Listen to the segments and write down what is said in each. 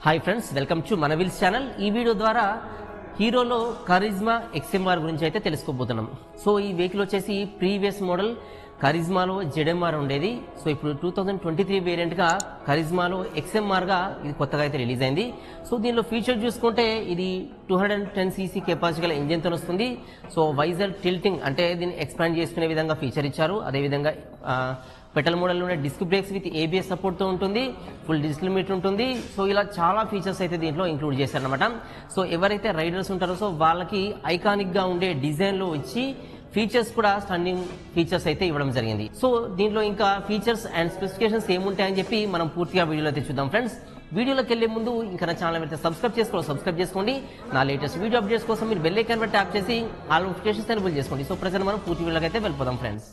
Hi friends, welcome to మన wheels channel. ఈ video ద్వారా హీరోలో కరిజ్మా XMR గురించి అయితే తెలుసుకోబోతున్నాం. సో ఈ వెహికల్ వచ్చేసి ప్రీవియస్ మోడల్ కరిజ్మాలో ZMR ఉండేది. సో ఇప్పుడు 2023 వేరియంట్ గా కరిజ్మాలో XMR గా ఇది కొత్తగా అయితే రిలీజ్ అయింది. సో దీనిలో ఫీచర్ చూసుకుంటే ఇది 210cc కెపాసిటీ గల ఇంజిన్ తో వస్తుంది. సో వైజర్ టిల్టింగ్ అంటే దీన్ని ఎక్స్పాండ్ చేసుకునే విధంగా ఫీచర్ ఇచ్చారు. అదేవిధంగా పెటల్ మోడల్లోనే డిస్క్ బ్రేక్స్ విత్ ABS సపోర్ట్తో ఉంటుంది, ఫుల్ డిజిటల్ మీటర్ ఉంటుంది. సో ఇలా చాలా ఫీచర్స్ అయితే దీంట్లో ఇంక్లూడ్ చేశారనమాట. సో ఎవరైతే రైడర్స్ ఉంటారో సో వాళ్ళకి ఐకానిక్గా ఉండే డిజైన్లో ఇచ్చి ఫీచర్స్ కూడా స్టన్నింగ్ ఫీచర్స్ అయితే ఇవ్వడం జరిగింది. సో దీంట్లో ఇంకా ఫీచర్స్ అండ్ స్పెసిఫికేషన్స్ ఏముంటాయని చెప్పి మనం పూర్తిగా వీడియోలో అయితే చూద్దాం ఫ్రెండ్స్. వీడియోలోకి వెళ్లే ముందు ఇంకా నా ఛానల్ అయితే సబ్స్క్రైబ్ చేసుకోండి. నా లేటెస్ట్ వీడియో అప్డేట్స్ కోసం మీరు బెల్ ఐకాన్ ట్యాప్ చేసి ఆల్ నోటిఫికేషన్స్ ఎనేబుల్ చేసుకోండి. సో ప్రజెంట్ మనం పూర్తి వీడియోలోకి అయితే వెళ్ళిపోదాం ఫ్రెండ్స్.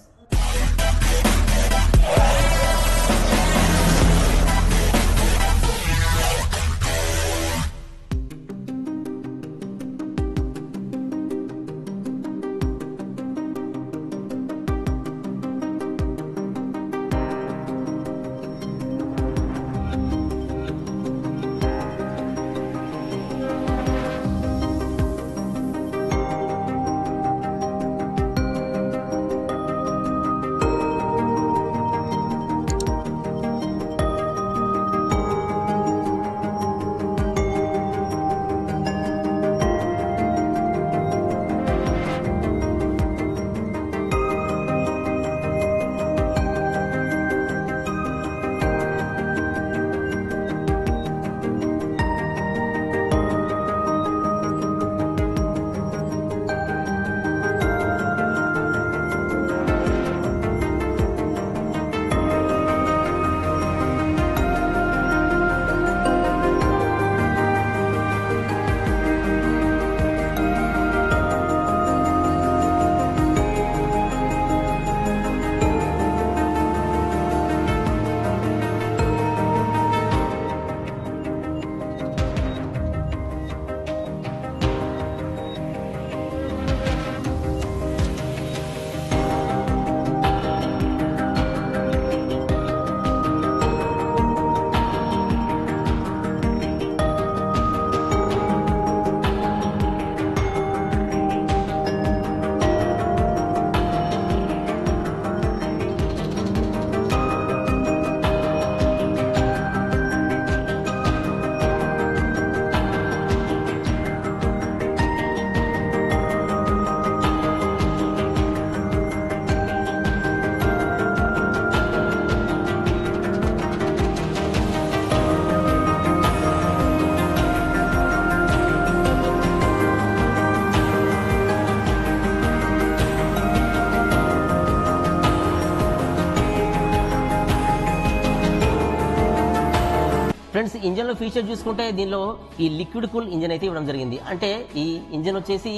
ఫ్రెండ్స్, ఇంజన్ లో ఫీచర్ చూసుకుంటే దీనిలో ఈ లిక్విడ్ కూల్ ఇంజన్ అయితే ఇవ్వడం జరిగింది. అంటే ఈ ఇంజన్ వచ్చేసి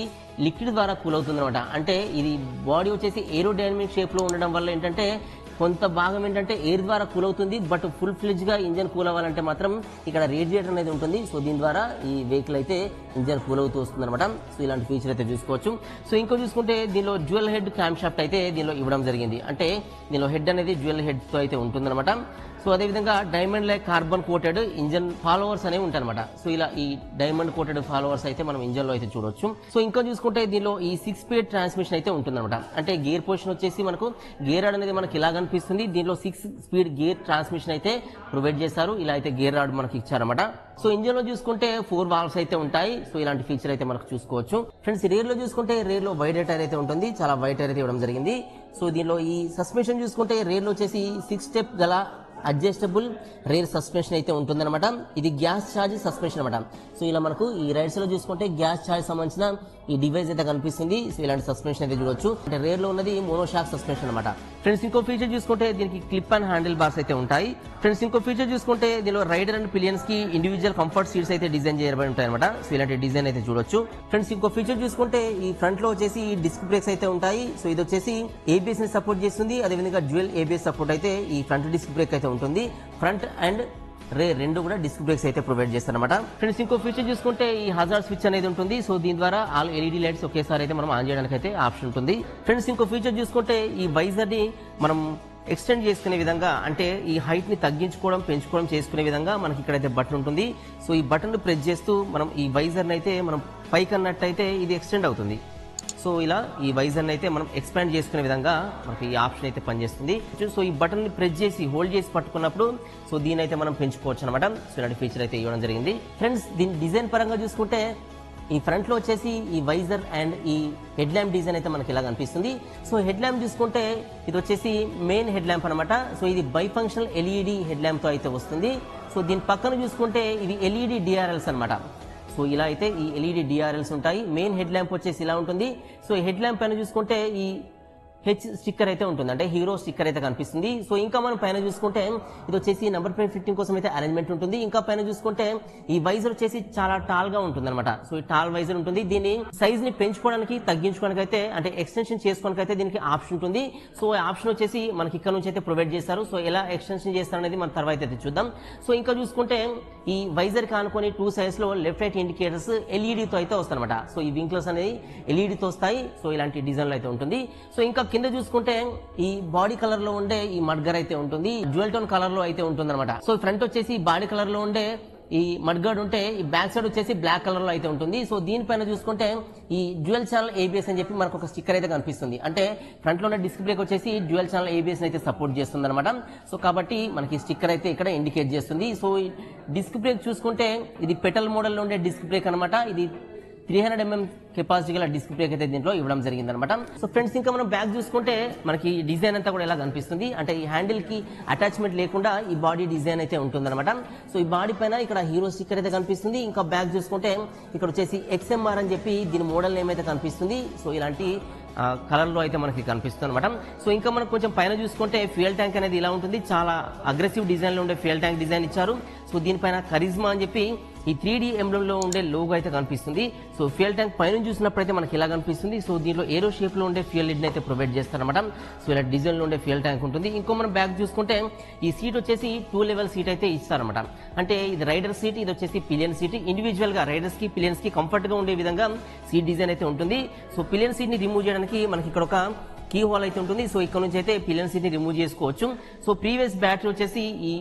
లిక్విడ్ ద్వారా కూల్ అవుతుంది అనమాట. అంటే ఇది బాడీ వచ్చేసి ఏరోడైనమిక్ షేప్ లో ఉండడం వల్ల ఏంటంటే కొంత భాగం ఏంటంటే ఎయిర్ ద్వారా కూల్ అవుతుంది. బట్ ఫుల్ ఫ్లెడ్జ్ గా ఇంజన్ కూల్ అవ్వాలంటే మాత్రం ఇక్కడ రేడియేటర్ అనేది ఉంటుంది. సో దీని ద్వారా ఈ వెహికల్ అయితే ఇంజన్ కూల్ అవుతూ వస్తుంది అనమాట. సో ఇలాంటి ఫీచర్ అయితే చూసుకోవచ్చు. సో ఇంకో చూసుకుంటే దీనిలో డ్యూయల్ హెడ్ క్యామ్ షాఫ్ట్ అయితే దీనిలో ఇవ్వడం జరిగింది. అంటే దీనిలో హెడ్ అనేది డ్యూయల్ హెడ్ తో అయితే ఉంటుందన్నమాట. సో అదేవిధంగా diamond like carbon coated engine followers అనేవి ఉంటాయి అనమాట. సో ఇలా ఈ డైమండ్ కోటెడ్ ఫాలోవర్స్ అయితే మనం ఇంజన్ లో అయితే చూడొచ్చు. సో ఇంకా చూసుకుంటే దీనిలో ఈ 6 స్పీడ్ ట్రాన్స్మిషన్ అయితే ఉంటుందన్నమాట. అంటే గేర్ పొజిషన్ వచ్చేసి మనకు గేర్ రాడ్ అనేది మనకి ఇలా కనిపిస్తుంది. దీనిలో 6 స్పీడ్ గేర్ ట్రాన్స్మిషన్ అయితే ప్రొవైడ్ చేశారు. ఇలా అయితే గేర్ రాడ్ మనకి ఇచ్చారన్నమాట. సో ఇంజన్ లో చూసుకుంటే 4 వాల్వ్స్ అయితే ఉంటాయి. సో ఇలాంటి ఫీచర్ అయితే మనకు చూసుకోవచ్చు. ఫ్రెండ్స్, రేర్ లో చూసుకుంటే రేర్ లో వైడ్ టైర్ అయితే ఉంటుంది. చాలా వైడ్ టైర్ అయితే ఇవ్వడం జరిగింది. సో దీనిలో ఈ సస్పెన్షన్ చూసుకుంటే రేర్ లో వచ్చేసి 6 స్టెప్ గల అడ్జస్టబుల్ రేర్ సస్పెన్షన్ అయితే ఉంటుందన్నమాట. ఇది గ్యాస్ ఛార్జ్ సస్పెన్షన్ అనమాట. సో ఇలా మనకు ఈ రైడ్స్ లో చూసుకుంటే గ్యాస్ ఛార్జ్ సంబంధించిన ఈ డివైస్ అయితే కనిపిస్తుంది. సో ఇలాంటి సస్పెన్షన్ అయితే చూడొచ్చు. అంటే రేర్ లో ఉన్నది మోనోషాక్ సస్పెన్షన్ అనమాట. ఫ్రెండ్స్, ఇంకో ఫీచర్ చూసుకుంటే దీనికి క్లిప్ అండ్ హ్యాండిల్ బార్స్ అయితే ఉంటాయి. ఫ్రెండ్స్, ఇంకో ఫీచర్ చూసుకుంటే దీనిలో రైడర్ అండ్ పిలియన్స్ కి ఇండివిజువల్ కంఫర్ట్ సీట్స్ అయితే డిజైన్ చేయబడి ఉంటాయి అనమాట. సో ఇలాంటి డిజైన్ అయితే చూడొచ్చు. ఫ్రెండ్స్, ఇంకో ఫీచర్ చూసుకుంటే ఈ ఫ్రంట్ లో వచ్చేసి డిస్క్ బ్రేక్స్ అయితే ఉంటాయి. సో ఇది వచ్చేసి ABS ని సపోర్ట్ చేస్తుంది. అదేవిధంగా డ్యూయల్ ABS సపోర్ట్ అయితే ఈ ఫ్రంట్ డిస్క్ బ్రేక్ అయితే ఉంటుంది. ఫ్రంట్ అండ్ రెండు కూడా డిస్క్ బ్రేక్స్ అయితే ప్రొవైడ్ చేస్తారన్నమాట. ఫ్రెండ్స్, ఇంకో ఫీచర్ చూసుకుంటే ఈ హజార్డ్ స్విచ్ అనేది ఉంటుంది. సో దీని ద్వారా ఆల్ LED లైట్స్ ఒకేసారి అయితే మనం ఆన్ చేయడానికి అయితే ఆప్షన్ ఉంటుంది. ఫ్రెండ్స్, ఇంకో ఫీచర్ చూసుకుంటే ఈ వైజర్ ని మనం ఎక్స్టెండ్ చేసుకునే విధంగా, అంటే ఈ హైట్ ని తగ్గించుకోవడం పెంచుకోవడం చేసుకునే విధంగా మనకి ఇక్కడైతే బటన్ ఉంటుంది. సో ఈ బటన్ ని ప్రెస్ చేస్తూ మనం ఈ వైజర్ అయితే మనం పైకి అన్నట్టయితే ఇది ఎక్స్టెండ్ అవుతుంది. సో ఇలా ఈ వైజర్ అయితే మనం ఎక్స్పాండ్ చేసుకునే విధంగా మనకి ఈ ఆప్షన్ అయితే పనిచేస్తుంది. సో ఈ బటన్ ని ప్రెస్ చేసి హోల్డ్ చేసి పట్టుకున్నప్పుడు సో దీని అయితే మనం పెంచుకోవచ్చు అనమాట. సో ఇలాంటి ఫీచర్ అయితే ఇవ్వడం జరిగింది. ఫ్రెండ్స్, దీని డిజైన్ పరంగా చూసుకుంటే ఈ ఫ్రంట్ లో వచ్చేసి ఈ వైజర్ అండ్ ఈ హెడ్ ల్యాంప్ డిజైన్ అయితే మనకి ఇలా కనిపిస్తుంది. సో హెడ్ ల్యాంప్ చూసుకుంటే ఇది వచ్చేసి మెయిన్ హెడ్ ల్యాంప్ అనమాట. సో ఇది by functional LED head lamp తో అయితే వస్తుంది. సో దీని పక్కన చూసుకుంటే ఇది ఎల్ఈడి డిఆర్ఎల్స్ అనమాట. సో ఇలా అయితే ఈ ఎల్ఈడి డిఆర్ఎల్స్ ఉంటాయి. మెయిన్ హెడ్ ల్యాంప్ వచ్చేసి ఇలా ఉంటుంది. సో హెడ్ ల్యాంప్ పైన చూసుకుంటే ఈ హెచ్ స్టిక్కర్ అయితే ఉంటుంది, అంటే హీరో స్టిక్కర్ అయితే కనిపిస్తుంది. సో ఇంకా మనం పైన చూసుకుంటే ఇది వచ్చేసి నంబర్ ప్లేట్ ఫిట్టింగ్ కోసం అయితే అరేంజ్మెంట్ ఉంటుంది. ఇంకా పైన చూసుకుంటే ఈ వైజర్ వచ్చేసి చాలా టాల్ గా ఉంటుంది అనమాట. సో ఈ టాల్ వైజర్ ఉంటుంది. దీన్ని సైజ్ ని పెంచుకోవడానికి తగ్గించుకోవడానికి అయితే, అంటే ఎక్స్టెన్షన్ చేసుకోవడానికి అయితే దీనికి ఆప్షన్ ఉంటుంది. సో ఈ ఆప్షన్ వచ్చేసి మనకి ఇక్కడ నుంచి అయితే ప్రొవైడ్ చేస్తారు. సో ఎలా ఎక్స్టెన్షన్ చేస్తారు అనేది మన తర్వాత అయితే చూద్దాం. సో ఇంకా చూసుకుంటే ఈ వైజర్ కానుకొని 2 సైడ్స్ లో లెఫ్ట్ రైట్ ఇండికేటర్స్ ఎల్ఈడితో అయితే వస్తాయి అనమాట. సో ఈ వింక్లర్స్ అనేది ఎల్ఈడితో వస్తాయి. సో ఇలాంటి డిజైన్ లో అయితే ఉంటుంది. సో ఇంకా కింద చూసుకుంటే ఈ బాడీ కలర్ లో ఉండే ఈ మడ్గర్ అయితే ఉంటుంది, డ్యూయల్ టోన్ కలర్ లో అయితే ఉంటుంది అనమాట. సో ఫ్రంట్ వచ్చేసి బాడీ కలర్ లో ఉండే ఈ మడ్గార్డ్ ఉంటే ఈ బ్యాక్ సైడ్ వచ్చేసి బ్లాక్ కలర్ లో అయితే ఉంటుంది. సో దీనిపైన చూసుకుంటే ఈ డ్యూయల్ ఛానల్ ఏబిఎస్ అని చెప్పి మనకు ఒక స్టిక్కర్ అయితే కనిపిస్తుంది. అంటే ఫ్రంట్ లో ఉన్న డిస్క్ బ్రేక్ వచ్చేసి డ్యూయల్ ఛానల్ ఏబిఎస్ అయితే సపోర్ట్ చేస్తుంది అనమాట. సో కాబట్టి మనకి స్టిక్కర్ అయితే ఇక్కడ ఇండికేట్ చేస్తుంది. సో డిస్క్ బ్రేక్ చూసుకుంటే ఇది పెటల్ మోడల్ లో ఉండే డిస్క్ బ్రేక్ అనమాట. ఇది 300 mm కెపాసిటీ గల డిస్క్ బ్రేక్ అయితే దీంట్లో ఇవ్వడం జరిగింది అనమాట. సో ఫ్రెండ్స్, ఇంకా మనం బ్యాక్ చూసుకుంటే మనకి డిజైన్ అంతా కూడా ఎలా కనిపిస్తుంది అంటే ఈ హ్యాండిల్ కి అటాచ్మెంట్ లేకుండా ఈ బాడీ డిజైన్ అయితే ఉంటుంది అనమాట. సో ఈ బాడీ పైన ఇక్కడ హీరో స్టిక్కర్ అయితే కనిపిస్తుంది. ఇంకా బ్యాక్ చూసుకుంటే ఇక్కడ వచ్చేసి XMR అని చెప్పి దీని మోడల్ నేమ్ అయితే కనిపిస్తుంది. సో ఇలాంటి కలర్ లో అయితే మనకి కనిపిస్తుంది అనమాట. సో ఇంకా మనం కొంచెం పైన చూసుకుంటే ఫ్యూయల్ ట్యాంక్ అనేది ఇలా ఉంటుంది. చాలా అగ్రెసివ్ డిజైన్ లో ఉండే ఫ్యూయల్ ట్యాంక్ డిజైన్ ఇచ్చారు. సో దీనిపైన కరిజ్మా అని చెప్పి ఈ 3D ఎంబ్లెమ్ లో ఉండే లోగో అయితే కనిపిస్తుంది. సో ఫ్యూయల్ ట్యాంక్ పైన చూసినప్పుడైతే మనకి ఇలా కనిపిస్తుంది. సో దీంట్లో ఏరో షేప్ లో ఉండే ఫ్యూయల్ లిడ్ అయితే ప్రొవైడ్ చేస్తారనమాట. సో ఇలా డిజైన్ లో ఉండే ఫ్యూయల్ ట్యాంక్ ఉంటుంది. ఇంకో మనం బ్యాక్ చూసుకుంటే ఈ సీట్ వచ్చేసి 2 లెవెల్ సీట్ అయితే ఇస్తారనమాట. అంటే ఇది రైడర్ సీట్, ఇది వచ్చేసి పిలియన్ సీట్. ఇండివిజువల్ గా రైడర్స్ కి పిలియన్స్ కి కంఫర్ట్ గా ఉండే విధంగా సీట్ డిజైన్ అయితే ఉంటుంది. సో పిలియన్ సీట్ ని రిమూవ్ చేయడానికి మనకి ఇక్కడ ఒక కీ హోల్ అయితే ఉంటుంది. సో ఇక్కడ నుంచి అయితే పిలియన్ సీట్ ని రిమూవ్ చేసుకోవచ్చు. సో ప్రీవియస్ బ్యాటరీ వచ్చేసి ఈ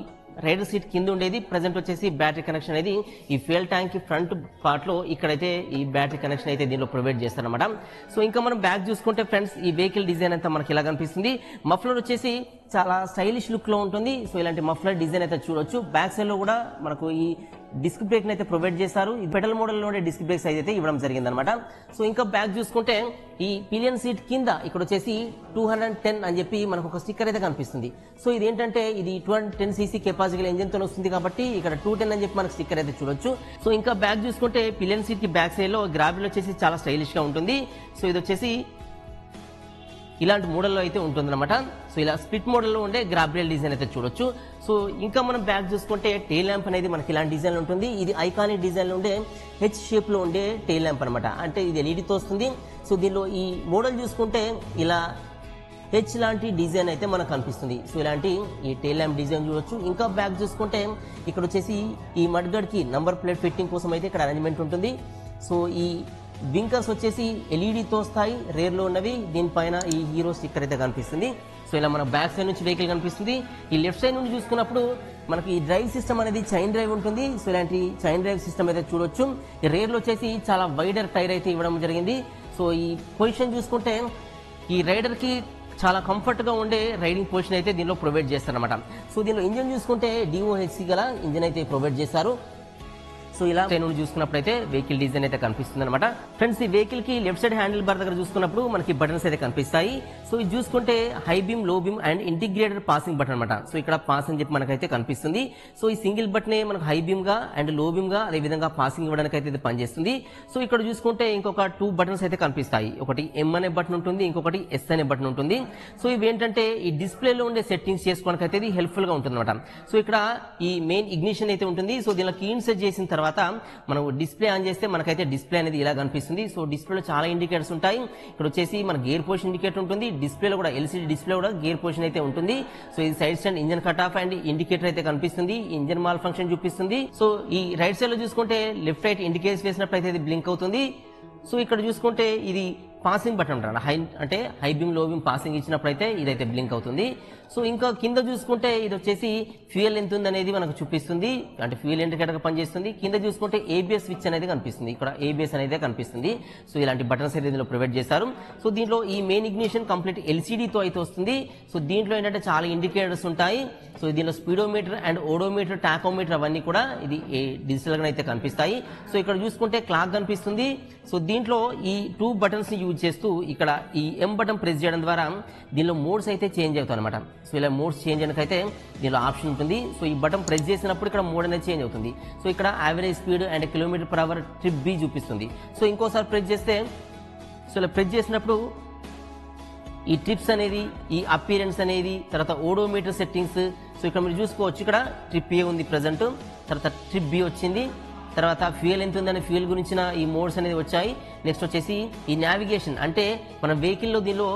రైడర్ సీట్ కింద ఉండేది. ప్రజెంట్ వచ్చేసి బ్యాటరీ కనెక్షన్ అనేది ఈ ఫ్యూయల్ ట్యాంక్ కి ఫ్రంట్ పార్ట్ లో ఇక్కడైతే ఈ బ్యాటరీ కనెక్షన్ అయితే దీనిలో ప్రొవైడ్ చేస్తారన్నమాట. సో ఇంకా మనం బ్యాక్ చూసుకుంటే ఫ్రెండ్స్, ఈ వెహికల్ డిజైన్ అంతా మనకి ఇలా కనిపిస్తుంది. మఫ్లర్ వచ్చేసి చాలా స్టైలిష్ లుక్ లో ఉంటుంది. సో ఇలాంటి మఫ్లర్ డిజైన్ అయితే చూడొచ్చు. బ్యాక్ సైడ్ లో కూడా మనకు ఈ డిస్క్ బ్రేక్ అయితే ప్రొవైడ్ చేశారు. ఈ పెడల్ మోడల్ లో డిస్క్ బ్రేక్స్ అయితే ఇవ్వడం జరిగింది అనమాట. సో ఇంకా బ్యాక్ చూసుకుంటే ఈ పిలియన్ సీట్ కింద ఇక్కడ వచ్చేసి 210 అని చెప్పి మనకు ఒక స్టిక్కర్ అయితే కనిపిస్తుంది. సో ఇది ఏంటంటే ఇది 210cc కెపాసిటీ ఇంజిన్ తో వస్తుంది కాబట్టి ఇక్కడ 210 అని చెప్పి మనకు స్టిక్కర్ అయితే చూడొచ్చు. సో ఇంకా బ్యాక్ చూసుకుంటే పిలియన్ సీట్ కి బ్యాక్ సైడ్ లో గ్రాబిల్ వచ్చేసి చాలా స్టైలిష్ గా ఉంటుంది. సో ఇది వచ్చేసి ఇలాంటి మోడల్లో అయితే ఉంటుందన్నమాట. సో ఇలా స్ప్లిట్ మోడల్లో ఉండే గ్రాబ్రియల్ డిజైన్ అయితే చూడొచ్చు. సో ఇంకా మనం బ్యాక్ చూసుకుంటే టెయిల్ ల్యాంప్ అనేది మనకి ఇలాంటి డిజైన్ ఉంటుంది. ఇది ఐకానిక్ డిజైన్ లో ఉండే హెచ్ షేప్ లో ఉండే టెయిల్ ల్యాంప్ అనమాట. అంటే ఇది ఎల్ఈడితో వస్తుంది. సో దీనిలో ఈ మోడల్ చూసుకుంటే ఇలా హెచ్ లాంటి డిజైన్ అయితే మనకు కనిపిస్తుంది. సో ఇలాంటి ఈ టెయిల్ ల్యాంప్ డిజైన్ చూడొచ్చు. ఇంకా బ్యాక్ చూసుకుంటే ఇక్కడ వచ్చేసి ఈ మడ్గడ్ కి నంబర్ ప్లేట్ ఫిట్టింగ్ కోసం అయితే ఇక్కడ అరేంజ్మెంట్ ఉంటుంది. సో ఈ వింకర్స్ వచ్చేసి ఎల్ఈడితో వస్తాయి, రేర్ లో ఉన్నవి. దీనిపైన ఈ హీరో స్టిక్కర్ అయితే కనిపిస్తుంది. సో ఇలా మన బ్యాక్ సైడ్ నుంచి వెహికల్ కనిపిస్తుంది. ఈ లెఫ్ట్ సైడ్ నుంచి చూసుకున్నప్పుడు మనకి ఈ డ్రైవ్ సిస్టమ్ అనేది చైన్ డ్రైవ్ ఉంటుంది. సో ఇలాంటి చైన్ డ్రైవ్ సిస్టమ్ అయితే చూడొచ్చు. ఈ రేర్ లో వచ్చేసి చాలా వైడర్ టైర్ అయితే ఇవ్వడం జరిగింది. సో ఈ పొజిషన్ చూసుకుంటే ఈ రైడర్ కి చాలా కంఫర్ట్ గా ఉండే రైడింగ్ పొజిషన్ అయితే దీనిలో ప్రొవైడ్ చేస్తారనమాట. సో దీనిలో ఇంజిన్ చూసుకుంటే DOHC గల ఇంజిన్ అయితే ప్రొవైడ్ చేశారు. సో ఇలా చూసుకున్నప్పుడైతే వెహికల్ డిజైన్ అయితే కనిపిస్తుంది అనమాట. ఫ్రెండ్స్, ఈ వెహికల్ కి లెఫ్ట్ సైడ్ హ్యాండిల్ బార్ దగ్గర చూసుకున్నప్పుడు మనకి బటన్స్ అయితే కనిపిస్తాయి. సో ఇది చూసుకుంటే హై బీమ్, లో beam and integrated passing button అనమాట. సో ఇక్కడ పాస్ అని చెప్పి మనకైతే కనిపిస్తుంది. సో ఈ సింగిల్ బటనే మనకు హై బీమ్ గా అండ్ లో బీమ్ గా అదే విధంగా పాసింగ్ ఇవ్వడానికి అయితే ఇది పనిచేస్తుంది. సో ఇక్కడ చూసుకుంటే ఇంకొక 2 బటన్స్ అయితే కనిపిస్తాయి. ఒకటి M అనే బటన్ ఉంటుంది, ఇంకొకటి S అనే బటన్ ఉంటుంది. సో ఇవి ఏంటంటే ఈ డిస్ప్లేలో ఉండే సెట్టింగ్స్ చేసుకోవడానికి అయితే ఇది హెల్ప్ఫుల్ గా ఉంటుంది అనమాట. సో ఇక్కడ ఈ మెయిన్ ఇగ్నిషన్ అయితే ఉంటుంది. సో దీనిలో కీ ఇన్సర్ట్ చేసిన తర్వాత మనం డిస్ప్లే ఆన్ చేస్తే మనకైతే డిస్ప్లే అనేది ఇలా కనిపిస్తుంది. సో డిస్ప్లేలో చాలా ఇండికేటర్స్ ఉంటాయి. ఇక్కడ వచ్చేసి మన గేర్ పొజిషన్ ఇండికేటర్ ఉంటుంది. డిస్ప్లేలో కూడా LCD డిస్ప్లే కూడా గేర్ పొజిషన్ అయితే ఉంటుంది. సో ఇది side stand, engine cut off and indicator అయితే కనిపిస్తుంది. ఇంజన్ మాల్ ఫంక్షన్ చూపిస్తుంది. సో ఈ రైట్ సైడ్ లో చూసుకుంటే లెఫ్ట్ రైట్ ఇండికేటర్స్ వేసినప్పుడు అయితే ఇది బ్లింక్ అవుతుంది. సో ఇక్కడ చూసుకుంటే ఇది పాసింగ్ బటన్ అంటారు, అంటే హై బీమ్ లో బీమ్ పాసింగ్ ఇచ్చినప్పుడు అయితే ఇదైతే బ్లింక్ అవుతుంది. సో ఇంకా కింద చూసుకుంటే ఇది వచ్చేసి ఫ్యూయల్ ఎంత ఉంది అనేది మనకు చూపిస్తుంది, అంటే ఫ్యూయల్ ఇండికేటర్ పనిచేస్తుంది. కింద చూసుకుంటే ఏబిఎస్ స్విచ్ అనేది కనిపిస్తుంది, ఇక్కడ ఏబిఎస్ అనేది కనిపిస్తుంది. సో ఇలాంటి బటన్స్ అయితే దీనిలో ప్రొవైడ్ చేస్తారు. సో దీంట్లో ఈ మెయిన్ ఇగ్నిషన్ కంప్లీట్ ఎల్సిడితో అయితే వస్తుంది. సో దీంట్లో ఏంటంటే చాలా ఇండికేటర్స్ ఉంటాయి. సో దీనిలో స్పీడోమీటర్ అండ్ ఓడోమీటర్, టాకోమీటర్ అవన్నీ కూడా ఇది డిజిటల్ గా అయితే కనిపిస్తాయి. సో ఇక్కడ చూసుకుంటే క్లాక్ కనిపిస్తుంది. సో దీంట్లో ఈ 2 బటన్స్ ని యూజ్ చేస్తూ ఇక్కడ ఈ ఎం బటన్ ప్రెస్ చేయడం ద్వారా దీనిలో మోడ్స్ అయితే చేంజ్ అవుతాయి అనమాట. సో ఇలా మోడ్స్ చేంజ్ అయితే దీనిలో ఆప్షన్ ఉంటుంది. సో ఈ బటన్ ప్రెస్ చేసినప్పుడు ఇక్కడ మోడ్ అనేది చేంజ్ అవుతుంది. సో ఇక్కడ average speed and kilometre per hour trip B చూపిస్తుంది. సో ఇంకోసారి ప్రెస్ చేస్తే, సో ఇలా ప్రెస్ చేసినప్పుడు ఈ ట్రిప్స్ అనేది, ఈ అపీరెన్స్ అనేది, తర్వాత ఓడోమీటర్ సెట్టింగ్స్. సో ఇక్కడ మీరు చూసుకోవచ్చు, ఇక్కడ ట్రిప్ ఏ ఉంది ప్రజెంట్, తర్వాత ట్రిప్ బి వచ్చింది, తర్వాత ఫ్యూయల్ ఎంత ఉందని ఫ్యూయల్ గురించిన ఈ మోడ్స్ అనేది వచ్చాయి. నెక్స్ట్ వచ్చేసి ఈ నావిగేషన్, అంటే మన వెహికల్లో దీనిలో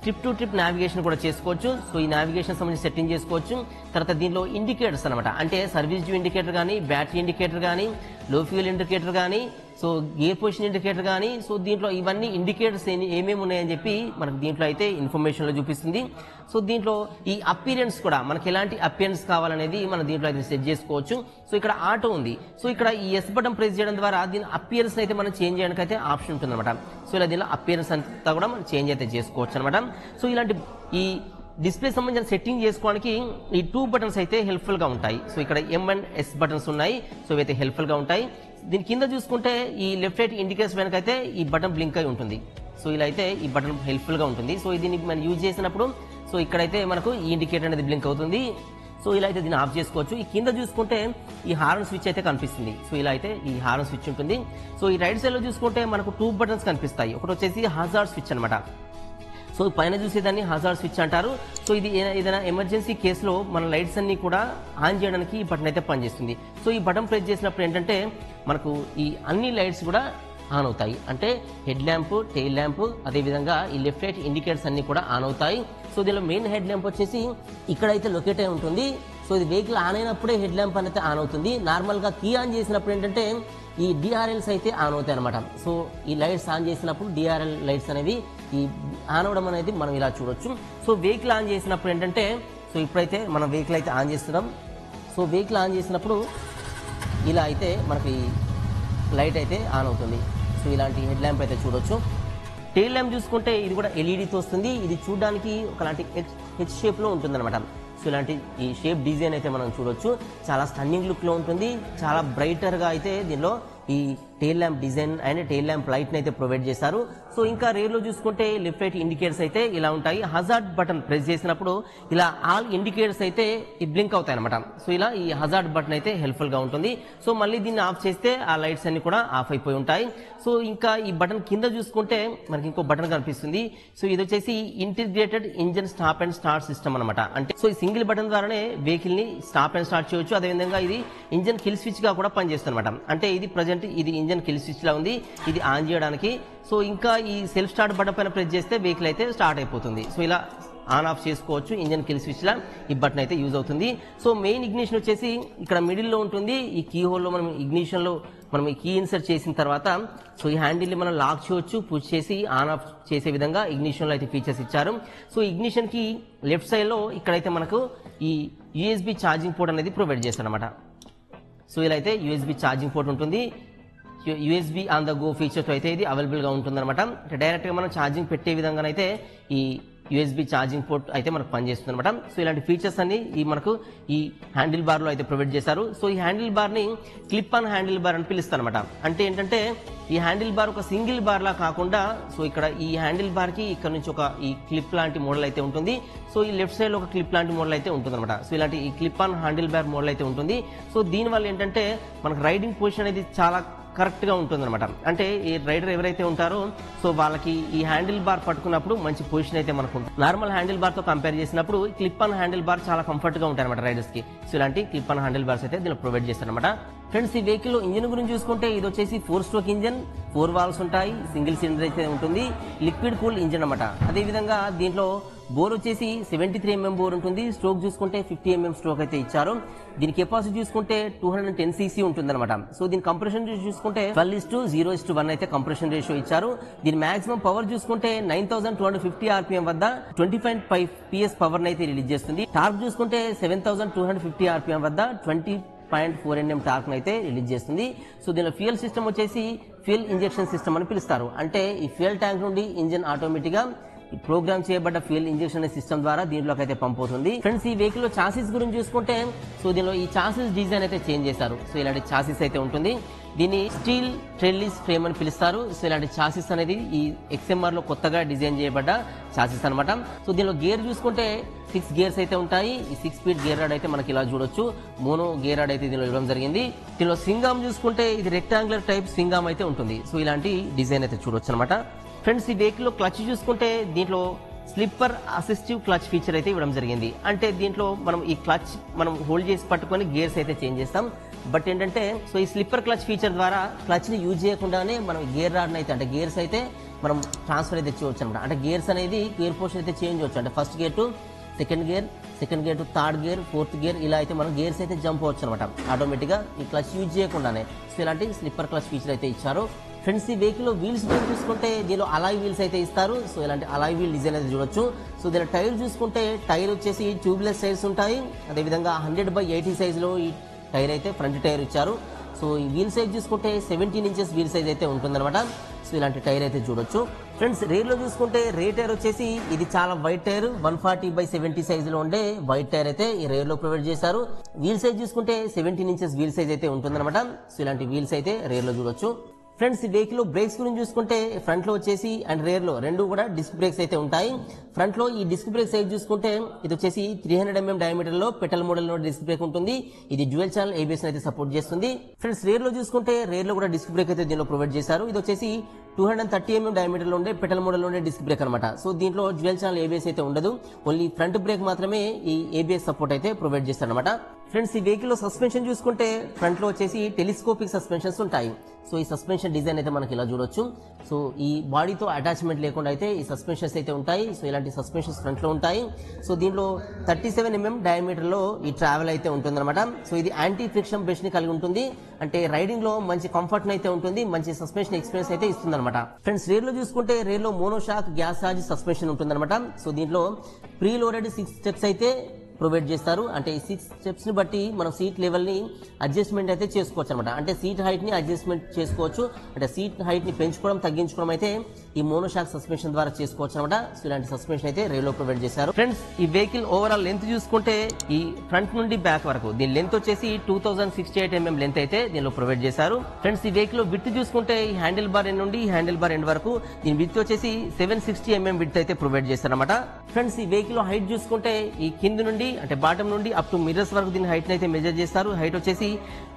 ట్రిప్ టు ట్రిప్ నావిగేషన్ కూడా చేసుకోవచ్చు. సో ఈ నావిగేషన్ సంబంధించి సెట్టింగ్ చేసుకోవచ్చు. తర్వాత దీనిలో ఇండికేటర్స్ అనమాట, అంటే సర్వీస్ డ్యూ ఇండికేటర్ కానీ, బ్యాటరీ ఇండికేటర్ కానీ, లో ఫ్యూయల్ ఇండికేటర్ కానీ, సో గేర్ పొజిషన్ ఇండికేటర్ కానీ. సో దీంట్లో ఇవన్నీ ఇండికేటర్స్ ఏమేమి ఉన్నాయని చెప్పి మనకు దీంట్లో అయితే ఇన్ఫర్మేషన్లో చూపిస్తుంది. సో దీంట్లో ఈ అపీరెన్స్ కూడా మనకి ఎలాంటి అపీరెన్స్ కావాలనేది మనం దీంట్లో అయితే సెట్ చేసుకోవచ్చు. సో ఇక్కడ ఆటో ఉంది. సో ఇక్కడ ఈ ఎస్ బటన్ ప్రెస్ చేయడం ద్వారా దీని అపియరెన్స్ అయితే మనం చేంజ్ చేయడానికి అయితే ఆప్షన్ ఉంటుంది అనమాట. సో ఇలా దీనిలో అపియరెన్స్ అంతా కూడా మనం చేంజ్ అయితే చేసుకోవచ్చు అనమాట. సో ఇలాంటి ఈ డిస్ప్లే సంబంధించిన సెట్టింగ్ చేసుకోవడానికి ఈ 2 బటన్స్ అయితే హెల్ప్ఫుల్ గా ఉంటాయి. సో ఇక్కడ ఎం అండ్ ఎస్ బటన్స్ ఉన్నాయి. సో ఇవైతే హెల్ప్ఫుల్ గా ఉంటాయి. దీని కింద చూసుకుంటే ఈ లెఫ్ట్ రైట్ ఇండికేటర్స్ వెనకైతే ఈ బటన్ బ్లింక్ అయి ఉంటుంది. సో ఇలా అయితే ఈ బటన్ హెల్ప్ఫుల్ గా ఉంటుంది. సో దీన్ని మనం యూజ్ చేసినప్పుడు సో ఇక్కడైతే మనకు ఈ ఇండికేటర్ అనేది బ్లింక్ అవుతుంది. సో ఇలా అయితే దీన్ని ఆఫ్ చేసుకోవచ్చు. ఈ కింద చూసుకుంటే ఈ హార్న్ స్విచ్ అయితే కనిపిస్తుంది. సో ఇలా అయితే ఈ హార్న్ స్విచ్ ఉంటుంది. సో ఈ రైట్ సైడ్ లో చూసుకుంటే మనకు 2 బటన్స్ కనిపిస్తాయి. ఒకటి వచ్చేసి హజార్డ్ స్విచ్ అనమాట. సో పైన చూసేదాన్ని హజార్డ్ స్విచ్ అంటారు. సో ఇది ఏదైనా ఎమర్జెన్సీ కేసులో మన లైట్స్ అన్ని కూడా ఆన్ చేయడానికి ఈ బటన్ అయితే పనిచేస్తుంది. సో ఈ బటన్ ప్రెస్ చేసినప్పుడు ఏంటంటే మనకు ఈ అన్ని లైట్స్ కూడా ఆన్ అవుతాయి, అంటే హెడ్ ల్యాంప్, టెయిల్ ల్యాంప్, అదేవిధంగా ఈ లెఫ్ట్ రైట్ ఇండికేటర్స్ అన్ని కూడా ఆన్ అవుతాయి. సో దీనిలో మెయిన్ హెడ్ ల్యాంప్ వచ్చేసి ఇక్కడైతే లొకేట్ అయి ఉంటుంది. సో ఇది వెహికల్ ఆన్ అయినప్పుడే హెడ్ ల్యాంప్ అనేది ఆన్ అవుతుంది. నార్మల్గా కీ ఆన్ చేసినప్పుడు ఏంటంటే ఈ డిఆర్ఎల్స్ అయితే ఆన్ అవుతాయి అనమాట. సో ఈ లైట్స్ ఆన్ చేసినప్పుడు డిఆర్ఎల్ లైట్స్ అనేవి ఈ ఆన్ అవడం అనేది మనం ఇలా చూడొచ్చు. సో వెహికల్ ఆన్ చేసినప్పుడు ఏంటంటే, సో ఇప్పుడైతే మనం వెహికల్ అయితే ఆన్ చేస్తున్నాం. సో వెహికల్ ఆన్ చేసినప్పుడు ఇలా అయితే మనకి లైట్ అయితే ఆన్ అవుతుంది. సో ఇలాంటి హెడ్ ల్యాంప్ అయితే చూడొచ్చు. టెయిల్ ల్యాంప్ చూసుకుంటే ఇది కూడా ఎల్ఈడితో వస్తుంది. ఇది చూడడానికి ఒకలాంటి హెచ్ షేప్ లో ఉంటుంది అనమాట. సో ఇలాంటి ఈ షేప్ డిజైన్ అయితే మనం చూడొచ్చు. చాలా స్టన్నింగ్ లుక్ లో ఉంటుంది. చాలా బ్రైటర్ గా అయితే దీనిలో ఈ tail lamp design and tail lamp light అయితే ప్రొవైడ్ చేశారు. సో ఇంకా రేర్ లో చూసుకుంటే లెఫ్ట్ రైట్ ఇండికేటర్స్ అయితే ఇలా ఉంటాయి. హజార్డ్ బటన్ ప్రెస్ చేసినప్పుడు ఇలా ఆల్ ఇండికేటర్స్ అయితే బ్లింక్ అవుతాయి అనమాట. సో ఇలా ఈ హజార్డ్ బటన్ అయితే హెల్ప్ఫుల్ గా ఉంటుంది. సో మళ్ళీ దీన్ని ఆఫ్ చేస్తే ఆ లైట్స్ అన్ని కూడా ఆఫ్ అయిపోయి ఉంటాయి. సో ఇంకా ఈ బటన్ కింద చూసుకుంటే మనకి ఇంకో బటన్ కనిపిస్తుంది. సో ఇది వచ్చేసి integrated engine stop and start system అనమాట. అంటే సో ఈ సింగిల్ బటన్ ద్వారానే వెహికల్ ని స్టాప్ అండ్ స్టార్ట్ చేయొచ్చు. అదేవిధంగా ఇది ఇంజన్ కిల్ స్విచ్ గా కూడా పనిచేస్తుంది అనమాట. అంటే ఇది ప్రజెంట్ ఇది ఇంజన్ కిల్ స్విచ్ లా ఉంది, ఇది ఆన్ చేయడానికి. సో ఇంకా ఈ సెల్ఫ్ స్టార్ట్ బటన్ పైన ప్రెస్ చేస్తే వెహికల్ అయితే స్టార్ట్ అయిపోతుంది. సో ఇలా ఆన్ ఆఫ్ చేసుకోవచ్చు. ఇంజన్ కిల్ స్విచ్ లా ఈ బటన్ అయితే యూజ్ అవుతుంది. సో మెయిన్ ఇగ్నిషన్ వచ్చేసి ఇక్కడ మిడిల్ లో ఉంటుంది. ఈ కీ హోల్ లో మనం ఇగ్నిషన్ లో మనం ఈ కీ ఇన్సర్ట్ చేసిన తర్వాత సో ఈ హ్యాండిల్ ని మనం లాక్ చేయొచ్చు, పుష్ చేసి ఆన్ ఆఫ్ చేసే విధంగా ఇగ్నిషన్ లో అయితే ఫీచర్స్ ఇచ్చారు. సో ఇగ్నిషన్ కి లెఫ్ట్ సైడ్ లో ఇక్కడైతే మనకు ఈ యూఎస్బి ఛార్జింగ్ పోర్ట్ అనేది ప్రొవైడ్ చేస్తారనమాట. సో ఇలా అయితే యూఎస్బి ఛార్జింగ్ పోర్ట్ ఉంటుంది. యూఎస్బి ఆన్ ద గో ఫీచర్తో అయితే ఇది అవైలబుల్ గా ఉంటుంది అనమాట. డైరెక్ట్ గా మనం ఛార్జింగ్ పెట్టే విధంగానైతే ఈ యూఎస్బి ఛార్జింగ్ పోర్ట్ అయితే మనకు పనిచేస్తుంది అనమాట. సో ఇలాంటి ఫీచర్స్ అన్ని ఈ మనకు ఈ హ్యాండిల్ బార్ లో అయితే ప్రొవైడ్ చేశారు. సో ఈ హ్యాండిల్ బార్ ని క్లిప్ ఆన్ హ్యాండిల్ బార్ అని పిలుస్తారు అనమాట. అంటే ఏంటంటే ఈ హ్యాండిల్ బార్ ఒక సింగిల్ బార్ లా కాకుండా సో ఇక్కడ ఈ హ్యాండిల్ బార్ కి ఇక్కడ నుంచి ఒక ఈ క్లిప్ లాంటి మోడల్ అయితే ఉంటుంది. సో ఈ లెఫ్ట్ సైడ్ లో ఒక క్లిప్ లాంటి మోడల్ అయితే ఉంటుంది అనమాట. సో ఇలాంటి ఈ clip on handle bar model అయితే ఉంటుంది. సో దీని వల్ల ఏంటంటే మనకు రైడింగ్ పొజిషన్ అనేది చాలా కరెక్ట్ గా ఉంటుంది అనమాట. అంటే ఈ రైడర్ ఎవరైతే ఉంటారో సో వాళ్ళకి ఈ హ్యాండిల్ బార్ పట్టుకున్నప్పుడు మంచి పొజిషన్ అయితే మనకు ఉంటుంది. నార్మల్ హ్యాండిల్ బార్ తో కంపేర్ చేసినప్పుడు క్లిప్ ఆన్ హ్యాండిల్ బార్ చాలా కంఫర్ట్ గా ఉంటాయి అనమాట రైడర్స్ కి. సో ఇలాంటి క్లిప్ ఆన్ హ్యాండిల్ బార్స్ అయితే దీనిలో ప్రొవైడ్ చేస్తారనమాట. ఫ్రెండ్స్ ఈ వెహికల్ ఇంజిన్ గురించి చూసుకుంటే ఇది వచ్చేసి 4 స్ట్రోక్ ఇంజిన్, 4 వాల్వ్స్ ఉంటాయి, సింగిల్ సిలిండర్ అయితే ఉంటుంది, లిక్విడ్ కూల్ ఇంజిన్ అన్నమాట. అదేవిధంగా దీంట్లో బోర్ వచ్చేసి 73 mm బోర్ ఉంటుంది. స్ట్రోక్ చూసుకుంటే 50 mm స్ట్రోక్ అయితే ఇచ్చారు. దీని కెపాసిటీ చూసుకుంటే 210 cc ఉంటుంది అనమాట. సో దీని కంప్రెషన్ చూసుకుంటే 12:0:1 అయితే కంప్రెషన్ రేషియో ఇచ్చారు. దీని మాక్సిమం పవర్ చూసుకుంటే 9250 rpm వద్ద 20.5 PS పవర్ అయితే రిలీజ్ చేస్తుంది. టార్క్ చూసుకుంటే 7250 rpm వద్ద 20.4 Nm టార్క్ అయితే రిలీజ్ చేస్తుంది. సో దీనిలో ఫ్యూయల్ సిస్టమ్ వచ్చేసి ఫ్యూయల్ ఇంజెక్షన్ సిస్టమ్ అని పిలుస్తారు. అంటే ఈ ఫ్యూయల్ ట్యాంక్ నుండి ఇంజిన్ ఆటోమేటిక్ గా ప్రోగ్రామ్ చేయబడ్డ ఫ్యూయల్ ఇంజెక్షన్ సిస్టమ్ ద్వారా దీంట్లోకి అయితే పంప్ అవుతుంది. ఫ్రెండ్స్ ఈ వెహికల్ లో చాసిస్ గురించి చూసుకుంటే సో దీనిలో ఈ చాసిస్ డిజైన్ అయితే చేంజ్ చేశారు. సో ఇలాంటి చాసిస్ అయితే ఉంటుంది. దీన్ని స్టీల్ ట్రెల్లిస్ ఫ్రేమ్ అని పిలుస్తారు. సో ఇలాంటి చాసిస్ అనేది ఈ XMR లో కొత్తగా డిజైన్ చేయబడ్డ చాసిస్ అనమాట. సో దీనిలో గేర్ చూసుకుంటే 6 గేర్స్ అయితే ఉంటాయి. ఈ 6 స్పీడ్ గేర్ రాడ్ అయితే మనకి ఇలా చూడొచ్చు. మోనో గేర్ రాడ్ అయితే దీనిలో ఇవ్వడం జరిగింది. దీనిలో సింగామ్ చూసుకుంటే ఇది రెక్టాంగులర్ టైప్ సింగామ్ అయితే ఉంటుంది. సో ఇలాంటి డిజైన్ అయితే చూడొచ్చు అనమాట. ఫ్రెండ్స్ ఈ వెహికల్ లో క్లచ్ చూసుకుంటే దీంట్లో స్లిప్పర్ అసిస్టివ్ క్లచ్ ఫీచర్ అయితే ఇవ్వడం జరిగింది. అంటే దీంట్లో మనం ఈ క్లచ్ మనం హోల్డ్ చేసి పట్టుకొని గేర్స్ అయితే చేంజ్ చేస్తాం. బట్ ఏంటంటే సో ఈ స్లిప్పర్ క్లచ్ ఫీచర్ ద్వారా క్లచ్ ని యూజ్ చేయకుండానే మనం గేర్ రాడ్ అయితే అంటే గేర్స్ అయితే మనం ట్రాన్స్ఫర్ అయితే చేయవచ్చు అనమాట. అంటే గేర్స్ అనేది గేర్ పోర్షన్ అయితే చేంజ్ చేయవచ్చు. అంటే first gear to second gear to third gear, fourth gear ఇలా అయితే మనం గేర్స్ అయితే జంప్ అవచ్చు అనమాట ఆటోమేటిక్ గా ఈ క్లచ్ యూజ్ చేయకుండానే. సో ఇలాంటి స్లిప్పర్ క్లచ్ ఫీచర్ అయితే ఇచ్చారు. ఫ్రెండ్స్ ఈ వెహికల్ లో వీల్స్ చూసుకుంటే దీనిలో అలాయ్ వీల్స్ అయితే ఇస్తారు. సో ఇలాంటి అలాయ్ వీల్ డిజైన్ అయితే చూడొచ్చు. సో దీని టైర్ చూసుకుంటే టైర్ వచ్చేసి ట్యూబ్లెస్ టైర్స్ ఉంటాయి. అదేవిధంగా 100/80 సైజులో ఈ టైర్ అయితే ఫ్రంట్ టైర్ ఇచ్చారు. సో ఈ వీల్ సైజ్ చూసుకుంటే 17 ఇంచెస్ వీల్ సైజ్ అయితే ఉంటుందన్నమాట. సో ఇలాంటి టైర్ అయితే చూడొచ్చు. ఫ్రెండ్స్ రేర్ లో చూసుకుంటే రేర్ టైర్ వచ్చేసి ఇది చాలా వైట్ టైర్ 140/70 సైజులో ఉండే వైట్ టైర్ అయితే ఈ రేర్ లో ప్రొవైడ్ చేశారు. వీల్ సైజ్ చూసుకుంటే 17 ఇంచెస్ వీల్ సైజ్ అయితే ఉంటుందన్నమాట. సో ఇలాంటి వీల్స్ అయితే రేర్ లో చూడొచ్చు. ఫ్రెండ్స్ ఈ వెహికల్ లో బ్రేక్స్ గురించి చూసుకుంటే ఫ్రంట్ లో వచ్చేసి అండ్ రేర్ లో రెండు కూడా డిస్క్ బ్రేక్స్ అయితే ఉంటాయి. ఫ్రంట్ లో ఈ డిస్క్ బ్రేక్ సైజ్ చూసుకుంటే ఇది వచ్చేసి 300 mm డయామీటర్ లో పెటల్ మోడల్ లో డిస్క్ బ్రేక్ ఉంటుంది. ఇది డ్యూయల్ ఛానల్ ABS అయితే సపోర్ట్ చేస్తుంది. ఫ్రెండ్స్ రేర్ లో చూసుకుంటే రేర్ లో కూడా డిస్క్ బ్రేక్ అయితే దీనిలో ప్రొవైడ్ చేశారు. ఇది వచ్చేసి 230 mm డయామీటర్ లో ఉండే పెటల్ మోడల్ లో ఉండే డిస్క్ బ్రేక్ అనమాట. సో దీంట్లో డ్యూయల్ ఛానల్ ABS అయితే ఉండదు. ఓన్లీ ఫ్రంట్ బ్రేక్ మాత్రమే ఈ ABS సపోర్ట్ అయితే ప్రొవైడ్ చేస్తారు అనమాట. ఫ్రెండ్స్ ఈ వెహికల్ లో సస్పెన్షన్ చూసుకుంటే ఫ్రంట్ లో వచ్చేసి టెలిస్కోపిక్ సస్పెన్షన్స్ ఉంటాయి. సో ఈ సస్పెన్షన్ డిజైన్ అయితే మనకి ఇలా చూడొచ్చు. సో ఈ బాడీతో అటాచ్మెంట్ లేకుండా అయితే ఈ సస్పెన్షన్స్ అయితే ఉంటాయి. సో ఇలాంటి సస్పెన్షన్స్ ఫ్రంట్ లో ఉంటాయి. సో దీంట్లో 37 mm డయామీటర్ లో ఈ ట్రావెల్ అయితే ఉంటుందన్నమాట. సో ఇది యాంటీ ఫ్రిక్షన్ బ్రష్ ని కలిగి ఉంటుంది. అంటే రైడింగ్ లో మంచి కంఫర్ట్ అయితే ఉంటుంది, మంచి సస్పెన్షన్ ఎక్స్పీరియన్స్ అయితే ఇస్తుందన్నమాట. ఫ్రెండ్స్ రేర్ లో చూసుకుంటే రేర్ లో మోనోషాక్ గ్యాస్ ఛార్జ్ సస్పెన్షన్ ఉంటుందన్నమాట. సో దీంట్లో ప్రీ లోడెడ్ 6 స్టెప్స్ అయితే ప్రొవైడ్ చేస్తారు. అంటే ఈ 6 స్టెప్స్ ని బట్టి మనం సీట్ లెవెల్ ని అడ్జస్ట్మెంట్ అయితే చేసుకోవచ్చు అనమాట. అంటే సీట్ హైట్ ని అడ్జస్ట్మెంట్ చేసుకోవచ్చు. అంటే సీట్ హైట్ ని పెంచుకోవడం తగ్గించుకోవడం అయితే ఈ మోనోషాక్ సస్పెన్షన్ ద్వారా చేసుకోవచ్చు అనమాట. సో ఇలాంటి సస్పెన్షన్ అయితే రేలో ప్రొవైడ్ చేశారు. ఫ్రెండ్స్ ఈ వెహికల్ ఓవరాల్ లెంత్ చూసుకుంటే ఈ ఫ్రంట్ నుండి బ్యాక్ వరకు దీని లెంత్ వచ్చేసి 2068 mm లెంత్ అయితే దీనిలో ప్రొవైడ్ చేశారు. ఫ్రెండ్స్ ఈ వెహికల్ విడ్త్ చూసుకుంటే ఈ హ్యాండిల్ బార్ ఎండ్ నుండి హ్యాండిల్ బార్ ఎండ్ వరకు దీని విడ్త్ వచ్చేసి 760 mm విడ్త్ అయితే ప్రొవైడ్ చేశారు అనమాట. ఫ్రెండ్స్ ఈ వెహికల్ హైట్ చూసుకుంటే ఈ కింద నుండి అంటే బాటమ్ నుండి అప్ టు మిర్రర్స్ వరకు దీని హైట్ అయితే మెజర్ చేస్తారు. హైట్ వచ్చేసి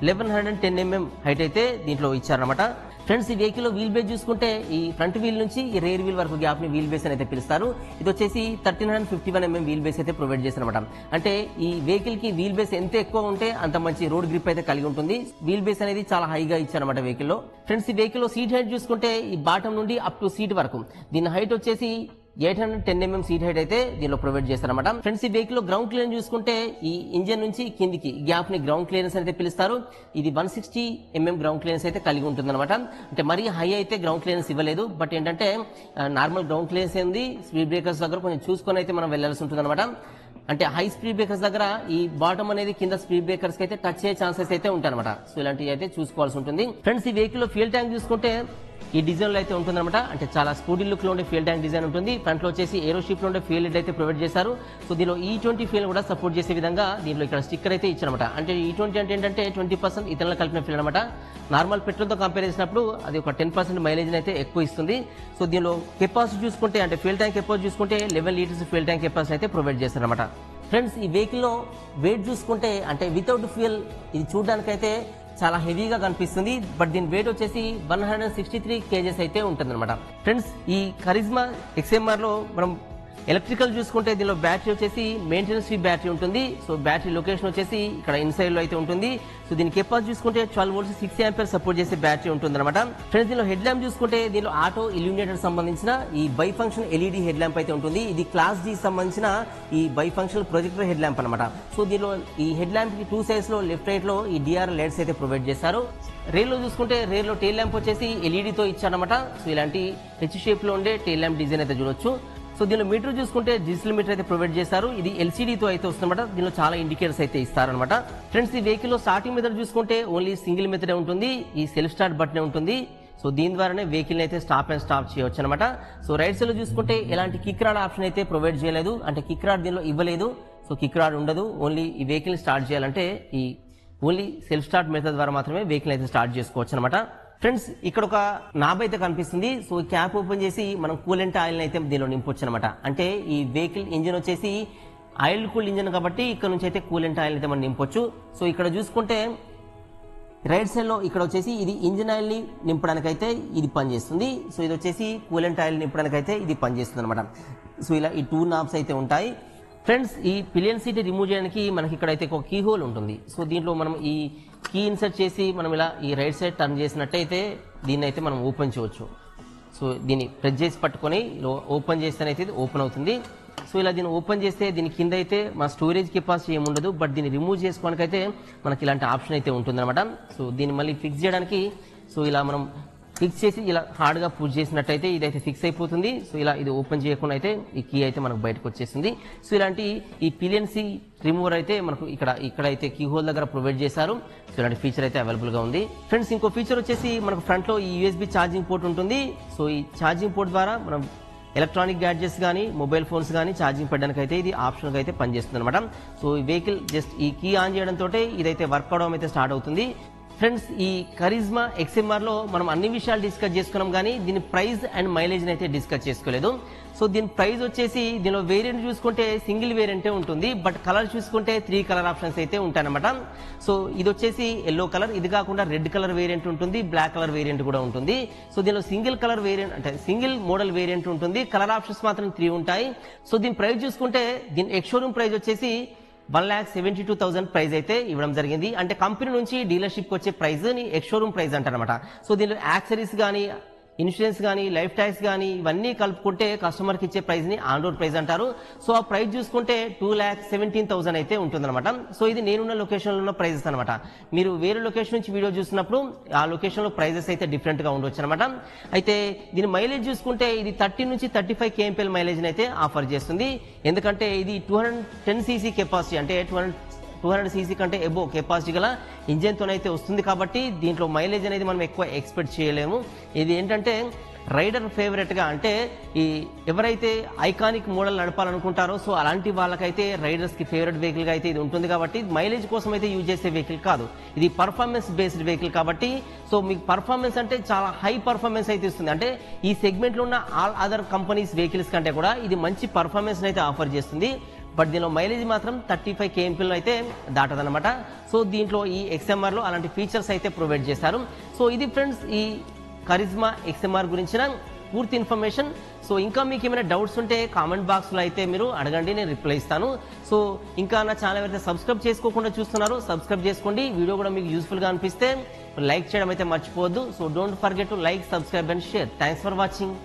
1110 mm హైట్ అయితే దీంట్లో ఇచ్చారనమాట. ఫ్రెండ్స్ ఈ వెహికల్ లో వీల్ బేస్ చూసుకుంటే ఈ ఫ్రంట్ వీల్ నుంచి ఈ రేర్ వీల్ వరకు గ్యాప్ ని వీల్ బేస్ అని అయితే పిలుస్తారు. ఇది వచ్చేసి 1351 mm వీల్ బేస్ అయితే ప్రొవైడ్ చేశారన్నమాట. అంటే ఈ వెహికల్ కి వీల్ బేస్ ఎంత ఎక్కువ ఉంటే అంత మంచి రోడ్ గ్రిప్ అయితే కలిగి ఉంటుంది. వీల్ బేస్ అనేది చాలా హైగా ఇచ్చారన్నమాట వెహికల్ లో. ఫ్రెండ్స్ ఈ వెహికల్ లో సీట్ హైట్ చూసుకుంటే ఈ బాటమ్ నుండి అప్ టు సీట్ వరకు దీని హైట్ వచ్చేసి 810 mm సీట్ హైట్ అయితే దీనిలో ప్రొవైడ్ చేస్తారన్నమాట. ఫ్రెండ్స్ ఈ వెహికల్ లో గ్రౌండ్ క్లియరెన్స్ చూసుకుంటే ఈ ఇంజన్ నుంచి కిందికి గ్యాప్ ని గ్రౌండ్ క్లియరెన్స్ అయితే పిలుస్తారు. ఇది 160 mm గ్రౌండ్ క్లియరెన్స్ అయితే కలిగి ఉంటుందన్నమాట. అంటే మరీ హై అయితే గ్రౌండ్ క్లియరెన్స్ ఇవ్వలేదు. బట్ ఏంటంటే నార్మల్ గ్రౌండ్ క్లియరెన్స్ ఏంది స్పీడ్ బ్రేకర్స్ దగ్గర కొంచెం చూసుకొని అయితే మనం వెళ్లాల్సి ఉంటుంది అనమాట. అంటే హై స్పీడ్ బ్రేకర్స్ దగ్గర ఈ బాటమ్ అనేది కింద స్పీడ్ బ్రేకర్స్ కి అయితే టచ్ అయ్యే ఛాన్సెస్ అయితే ఉంటాయి అనమాట. సో ఇలాంటివి అయితే చూసుకోవాల్సి ఉంటుంది. ఫ్రెండ్స్ ఈ వెహికల్ లో ఫ్యూయల్ ట్యాంక్ చూసుకుంటే ఈ డిజైన్ లో అయితే ఉంటుందన్నమాట. అంటే చాలా స్పోర్టీ లుక్ లో ఉండే ఫ్యూయల్ ట్యాంక్ డిజైన్ ఉంటుంది. ఫ్రంట్ లో వచ్చేసి ఏరో షిప్ లో ఉండే ఫ్యూయల్ హెడ్ అయితే ప్రొవైడ్ చేశారు. సో దీనిలో E20 ఫ్యూయల్ కూడా సపోర్ట్ చేసే విధంగా దీనిలో ఇక్కడ స్టిక్కర్ అయితే ఇచ్చారన్నమాట. అంటే E20 అంటే ఏంటంటే 20% ఇథనాల్ కలిపిన ఫ్యూయల్ అనమాట. నార్మల్ పెట్రోల్ తో కంపేర్ చేసినప్పుడు అది ఒక 10% మైలేజ్ అయితే ఎక్కువ ఇస్తుంది. సో దీనిలో కెపాసిటీ చూసుకుంటే అంటే ఫ్యూయల్ ట్యాంక్ కెపాసిటీ చూసుకుంటే 11 లీటర్స్ ఫ్యూయల్ ట్యాంక్ కెపాసిటీ అయితే ప్రొవైడ్ చేస్తారన్నమాట. ఫ్రెండ్స్ ఈ వెహికల్ లో వెయిట్ చూసుకుంటే అంటే వితౌట్ ఫ్యూయల్ ఇది చూడడానికైతే చాలా హెవీగా కనిపిస్తుంది. బట్ దీని వెయిట్ వచ్చేసి 163 kgs అయితే ఉంటుందన్నమాట. ఫ్రెండ్స్ ఈ కరిజ్మా XMR లో మనం ఎలక్ట్రికల్ చూసుకుంటే దీనిలో బ్యాటరీ వచ్చేసి మెయింటెనెన్స్ ఫ్రీ బ్యాటరీ ఉంటుంది. సో బ్యాటరీ లొకేషన్ వచ్చేసి ఇక్కడ ఇన్సైడ్ లో అయితే ఉంటుంది. సో దీని కెపాసిటీ చూసుకుంటే 12 వోల్ట్స్ 6 ఆంపియర్ సపోర్ట్ చేసే బ్యాటరీ ఉంటుంది అనమాట. ఫ్రెండ్స్ దీనిలో హెడ్ ల్యాంప్ చూసుకుంటే దీనిలో ఆటో ఇల్యూమినేటర్ సంబంధించిన ఈ by function LED head lamp అయితే ఉంటుంది. ఇది క్లాస్ డి సంబంధించిన ఈ by function projector head lamp అనమాట. సో దీనిలో ఈ హెడ్ ల్యాంప్ కి 2 సైడ్స్ లో లెఫ్ట్ రైట్ లో ఈ డిఆర్ లైట్స్ అయితే ప్రొవైడ్ చేశారు. రేర్ లో చూసుకుంటే రేర్ లో టైల్ ల్యాంప్ వచ్చేసి ఎల్ఈడితో ఇచ్చారనమాట. సో ఇలాంటి హెచ్ షేప్ లో ఉండే టైల్ ల్యాంప్ డిజైన్ అయితే చూడొచ్చు. సో దీనిలో మీటర్ చూసుకుంటే డిజిటల్ మీటర్ అయితే ప్రొవైడ్ చేశారు. ఇది ఎల్సీడీతో అయితే వస్తుందన్నమాట. దీనిలో చాలా ఇండికేటర్స్ అయితే ఇస్తారనమాట. ఫ్రెండ్స్ ఈ వెహికల్ లో స్టార్టింగ్ మెథడ్ చూసుకుంటే ఓన్లీ సింగిల్ మెథడ్ ఉంటుంది. ఈ సెల్ఫ్ స్టార్ట్ బటన్ ఉంటుంది. సో దీని ద్వారానే వెహికల్ అయితే స్టాప్ చేయవచ్చు అనమాట. సో రైట్ సైడ్ లో చూసుకుంటే ఎలాంటి కిక్ రాడ్ ఆప్షన్ అయితే ప్రొవైడ్ చేయలేదు. అంటే కిక్ రాడ్ దీనిలో ఇవ్వలేదు. సో కిక్ రాడ్ ఉండదు. ఓన్లీ ఈ వెహికల్ స్టార్ట్ చేయాలంటే ఈ ఓన్లీ సెల్ఫ్ స్టార్ట్ మెథడ్ ద్వారా మాత్రమే వెహికల్ అయితే స్టార్ట్ చేసుకోవచ్చు అనమాట. ఫ్రెండ్స్ ఇక్కడ ఒక నాబ్ అయితే కనిపిస్తుంది. సో ఈ క్యాప్ ఓపెన్ చేసి మనం కూలెంట్ ఆయిల్ అయితే దీనిలో నింపొచ్చు అనమాట. అంటే ఈ వెహికల్ ఇంజిన్ వచ్చేసి ఆయిల్ కూల్ ఇంజిన్ కాబట్టి ఇక్కడ నుంచి అయితే కూలెంట్ ఆయిల్ అయితే మనం నింపొచ్చు. సో ఇక్కడ చూసుకుంటే రైట్ సైడ్ లో ఇక్కడ వచ్చేసి ఇది ఇంజిన్ ఆయిల్ ని నింపడానికి అయితే ఇది పనిచేస్తుంది. సో ఇది వచ్చేసి కూలెంట్ ఆయిల్ నింపడానికి అయితే ఇది పనిచేస్తుంది అనమాట. సో ఇలా ఈ 2 నాబ్స్ అయితే ఉంటాయి. ఫ్రెండ్స్ ఈ పిలియన్ సీట్ రిమూవ్ చేయడానికి మనకి ఇక్కడైతే ఒక కీ హోల్ ఉంటుంది. సో దీంట్లో మనం ఈ కీ ఇన్సర్ట్ చేసి మనం ఇలా ఈ రైట్ సైడ్ టర్న్ చేసినట్టయితే దీన్ని అయితే మనం ఓపెన్ చేయవచ్చు. సో దీన్ని ప్రెస్ చేసి పట్టుకొని ఓపెన్ చేస్తేనైతే ఇది ఓపెన్ అవుతుంది. సో ఇలా దీన్ని ఓపెన్ చేస్తే దీని కింద అయితే మన స్టోరేజ్ కెపాసిటీ ఏమి ఉండదు. బట్ దీన్ని రిమూవ్ చేసుకోవడానికి అయితే మనకి ఇలాంటి ఆప్షన్ అయితే ఉంటుందన్నమాట. సో దీన్ని మళ్ళీ ఫిక్స్ చేయడానికి సో ఇలా మనం ఫిక్స్ చేసి ఇలా హార్డ్ గా పుష్ చేసినట్టయితే ఇదైతే ఫిక్స్ అయిపోతుంది. సో ఇలా ఇది ఓపెన్ చేయకుండా అయితే ఈ కీ అయితే మనకు బయటకు వచ్చేసింది. సో ఇలాంటి ఈ పిలియన్ సీ రిమూవర్ అయితే మనకు ఇక్కడ అయితే కీ హోల్ దగ్గర ప్రొవైడ్ చేశారు. సో ఇలాంటి ఫీచర్ అయితే అవైలబుల్ గా ఉంది. ఫ్రెండ్స్ ఇంకో ఫీచర్ వచ్చేసి మనకు ఫ్రంట్ లో ఈ యూఎస్బీ ఛార్జింగ్ పోర్ట్ ఉంటుంది. సో ఈ ఛార్జింగ్ పోర్ట్ ద్వారా మనం ఎలక్ట్రానిక్ గ్యాడ్జెట్స్ కానీ మొబైల్ ఫోన్స్ కానీ ఛార్జింగ్ పెట్టడానికి అయితే ఇది ఆప్షన్ గా అయితే పనిచేస్తుంది అనమాట. సో ఈ వెహికల్ జస్ట్ ఈ కీ ఆన్ చేయడంతో ఇదైతే వర్క్ అవడం అయితే స్టార్ట్ అవుతుంది. ఫ్రెండ్స్ ఈ కరిజ్మా ఎక్స్ఎంఆర్ లో మనం అన్ని విషయాలు డిస్కస్ చేసుకున్నాం కానీ దీని ప్రైస్ అండ్ మైలేజ్ అయితే డిస్కస్ చేసుకోలేదు. సో దీని ప్రైస్ వచ్చేసి దీనిలో వేరియంట్ చూసుకుంటే సింగిల్ వేరియంటే ఉంటుంది. బట్ కలర్ చూసుకుంటే 3 కలర్ ఆప్షన్స్ అయితే ఉంటాయన్నమాట. సో ఇది వచ్చేసి ఎల్లో కలర్, ఇది కాకుండా రెడ్ కలర్ వేరియంట్ ఉంటుంది, బ్లాక్ కలర్ వేరియంట్ కూడా ఉంటుంది. సో దీనిలో సింగిల్ కలర్ వేరియంట్ అంటే సింగిల్ మోడల్ వేరియంట్ ఉంటుంది. కలర్ ఆప్షన్స్ మాత్రం 3 ఉంటాయి. సో దీని ప్రైస్ చూసుకుంటే దీని ఎక్స్ షోరూమ్ ప్రైస్ వచ్చేసి 1,72,000 ప్రైస్ అయితే ఇవ్వడం జరిగింది. అంటే కంపెనీ నుంచి డీలర్షిప్ వచ్చే ప్రైస్ ని ఎక్స్ షోరూమ్ ప్రైస్ అంటారనమాట. సో దీనిలో యాక్సరీస్ కానీ ఇన్సూరెన్స్ కానీ లైఫ్ ట్యాక్స్ కానీ ఇవన్నీ కలుపుకుంటే కస్టమర్ కి ఇచ్చే ప్రైస్ ని ఆన్ రోడ్ ప్రైస్ అంటారు. సో ఆ ప్రైస్ చూసుకుంటే 2,17,000 అయితే ఉంటుందన్నమాట. సో ఇది నేనున్న లొకేషన్ లో ఉన్న ప్రైజెస్ అనమాట. మీరు వేరే లొకేషన్ నుంచి వీడియో చూసినప్పుడు ఆ లొకేషన్ లో ప్రైజెస్ అయితే డిఫరెంట్ గా ఉండొచ్చు అనమాట. అయితే దీని మైలేజ్ చూసుకుంటే ఇది 30 నుంచి 35 kmpl మైలేజ్ అయితే ఆఫర్ చేస్తుంది. ఎందుకంటే ఇది 210 cc కెపాసిటీ అంటే 200 cc కంటే ఎబో కెపాసిటీ గల ఇంజన్ తోనైతే వస్తుంది. కాబట్టి దీంట్లో మైలేజ్ అనేది మనం ఎక్కువ ఎక్స్పెక్ట్ చేయలేము. ఇది ఏంటంటే రైడర్ ఫేవరెట్ గా అంటే ఈ ఎవరైతే ఐకానిక్ మోడల్ నడపాలనుకుంటారో సో అలాంటి వాళ్ళకైతే రైడర్స్ కి ఫేవరెట్ వెహికల్ గా అయితే ఇది ఉంటుంది. కాబట్టి మైలేజ్ కోసం అయితే యూజ్ చేసే వెహికల్ కాదు, ఇది పర్ఫార్మెన్స్ బేస్డ్ వెహికల్. కాబట్టి సో మీకు పర్ఫార్మెన్స్ అంటే చాలా హై పర్ఫార్మెన్స్ అయితే ఇస్తుంది. అంటే ఈ సెగ్మెంట్ లో ఉన్న ఆల్ అదర్ కంపెనీస్ వెహికల్స్ కంటే కూడా ఇది మంచి పర్ఫార్మెన్స్ అయితే ఆఫర్ చేస్తుంది. బట్ దీనిలో మైలేజ్ మాత్రం 35 kmpl అయితే దాటదనమాట. సో దీంట్లో ఈ ఎక్స్ఎంఆర్ లో అలాంటి ఫీచర్స్ అయితే ప్రొవైడ్ చేశారు. సో ఇది ఫ్రెండ్స్ ఈ కరిజ్మా ఎక్స్ఎంఆర్ గురించిన పూర్తి ఇన్ఫర్మేషన్. సో ఇంకా మీకు ఏమైనా డౌట్స్ ఉంటే కామెంట్ బాక్స్ లో అయితే మీరు అడగండి, నేను రిప్లై ఇస్తాను. సో ఇంకా నా ఛానల్ అయితే సబ్స్క్రైబ్ చేసుకోకుండా చూస్తున్నారో సబ్స్క్రైబ్ చేసుకోండి. వీడియో కూడా మీకు యూస్ఫుల్ గా అనిపిస్తే లైక్ చేయడం అయితే మర్చిపోవద్దు. So don't forget to like, subscribe and share. Thanks for watching.